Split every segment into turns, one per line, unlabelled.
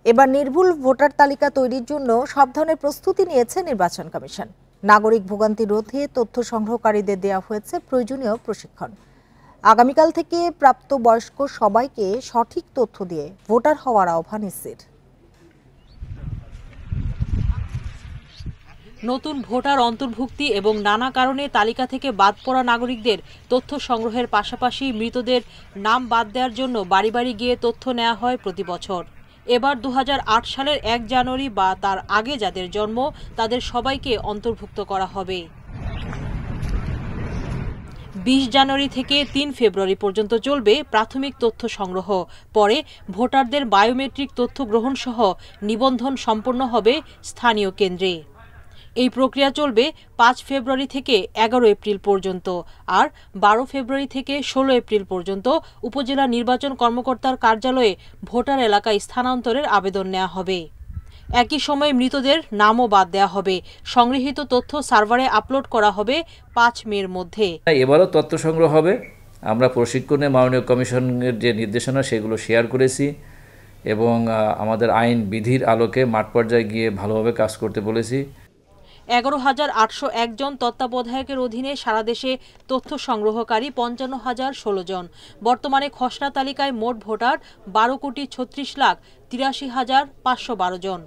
এবার নির্ভুল ভোটার তালিকা তৈরির জন্য সব ধরনের প্রস্তুতি নিয়েছে নির্বাচন কমিশন। নাগরিক ভোগান্তি রোধে তথ্য সংগ্রহকারীদের দেওয়া হয়েছে প্রয়োজনীয় প্রশিক্ষণ। আগামীকাল থেকে প্রাপ্তবয়স্ক সবাইকে সঠিক তথ্য দিয়ে ভোটার হওয়ার আহ্বান ইসির।
নতুন ভোটার অন্তর্ভুক্তি এবং নানা কারণে তালিকা থেকে বাদ পড়া নাগরিকদের তথ্য সংগ্রহের পাশাপাশি মৃতদের নাম বাদ দেওয়ার জন্য বাড়ি বাড়ি গিয়ে তথ্য নেওয়া হয় প্রতি বছর। এবার 2008 সালের 1 জানুয়ারি বা তার আগে যাদের জন্ম তাদের সবাইকে অন্তর্ভুক্ত করা হবে। 20 জানুয়ারি থেকে 3 ফেব্রুয়ারি পর্যন্ত চলবে প্রাথমিক তথ্য সংগ্রহ। পরে ভোটারদের বায়োমেট্রিক তথ্য গ্রহণ সহ নিবন্ধন সম্পন্ন হবে স্থানীয় কেন্দ্রে। এই প্রক্রিয়া চলবে 5 ফেব্রুয়ারি থেকে 11 এপ্রিল পর্যন্ত, আর 12 ফেব্রুয়ারি থেকে 16 এপ্রিল পর্যন্ত উপজেলা নির্বাচন কর্মকর্তার কার্যালয়ে ভোটার এলাকায় স্থানান্তরের আবেদন নেওয়া হবে। একই সময়ে মৃতদের নামও বাদ দেওয়া হবে। সংগৃহীত তথ্য সার্ভারে আপলোড করা হবে 5 মের মধ্যে।
এবারও তথ্য সংগ্রহ হবে। আমরা প্রশিক্ষণে মাননীয় কমিশনের যে নির্দেশনা সেগুলো শেয়ার করেছি এবং আমাদের আইন বিধির আলোকে মাঠ পর্যায়ে গিয়ে ভালোভাবে কাজ করতে বলেছি।
11,801 জন তত্ত্বাবধায়কের অধীনে সারা দেশে তথ্য সংগ্রহকারী 55,016 জন। বর্তমানে খসড়া তালিকায় মোট ভোটার 12,36,83,512 জন।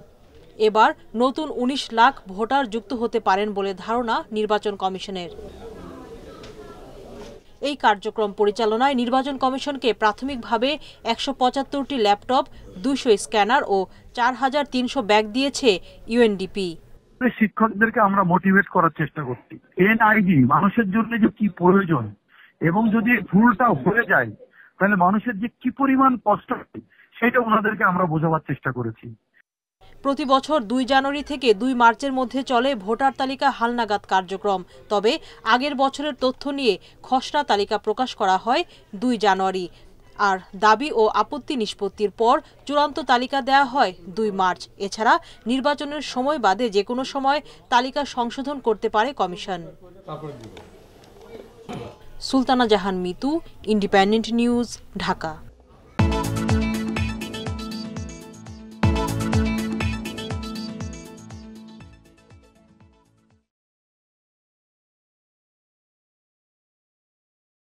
এবার নতুন 19 লাখ ভোটার যুক্ত হতে পারেন বলে ধারণা নির্বাচন কমিশনের। এই কার্যক্রম পরিচালনায় নির্বাচন কমিশনকে প্রাথমিকভাবে 175টি ল্যাপটপ, 200 স্ক্যানার ও 4,300 ব্যাগ দিয়েছে ইউএনডিপি।
শিক্ষকদেরকে আমরা মোটিভেট করার চেষ্টা করছি। এনআইডি মানুষের জন্য যে কি প্রয়োজন এবং যদি ভুলটা হয়ে যায় তাহলে মানুষের যে কি পরিমাণ কষ্ট হয় সেটা ওনাদেরকে আমরা বোঝাবার চেষ্টা করেছি।
প্রতি বছর 2 জানুয়ারি থেকে 2 মার্চের মধ্যে চলে ভোটার তালিকা হালনাগাদ কার্যক্রম। তবে আগের বছরের তথ্য নিয়ে খসড়া তালিকা প্রকাশ করা হয় 2 জানুয়ারি, আর দাবি ও আপত্তি নিষ্পত্তির পর চূড়ান্ত তালিকা দেওয়া হয় 2 মার্চ। এছাড়া নির্বাচনের সময় বাদে যে কোনো সময় তালিকা সংশোধন করতে পারে কমিশন। সুলতানা জাহান মিতু, ইন্ডিপেন্ডেন্ট নিউজ, ঢাকা।